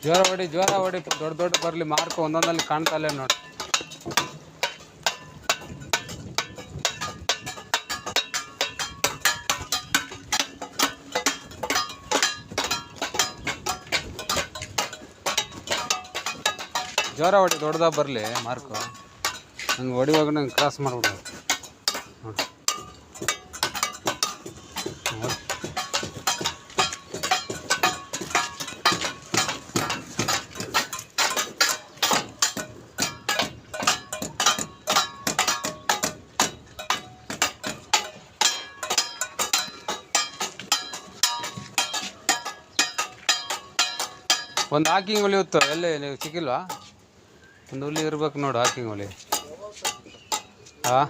ಜೋರ ಹೊಡಿ ದೊಡ್ಡ ದೊಡ್ಡ ಬರಲಿ ಮಾರ್ಕ್ ಒಂದೊಂದಲ್ಲಿ ಕಾಣ್ತಲ್ಲ ನೋಡಿ. ಜೋರ ಹೊಡಿ ದೊಡ್ಡದಾಗ ಬರಲಿ ಮಾರ್ಕು. ನಂಗೆ ಹೊಡಿವಾಗ ನಂಗೆ ಕ್ರಾಸ್ ಮಾಡ್ಬಿಡು. ನೋಡಿ ಒಂದು ಹಾಕಿಂಗ್ ಹುಲಿ ಇತ್ತು, ಎಲ್ಲಿ ನೀವು ಸಿಕ್ಕಿಲ್ವಾ? ಒಂದು ಹುಲಿ ಇರ್ಬೇಕು ನೋಡು ಹಾಕಿಂಗ್ ಹುಲಿ. ಹಾಂ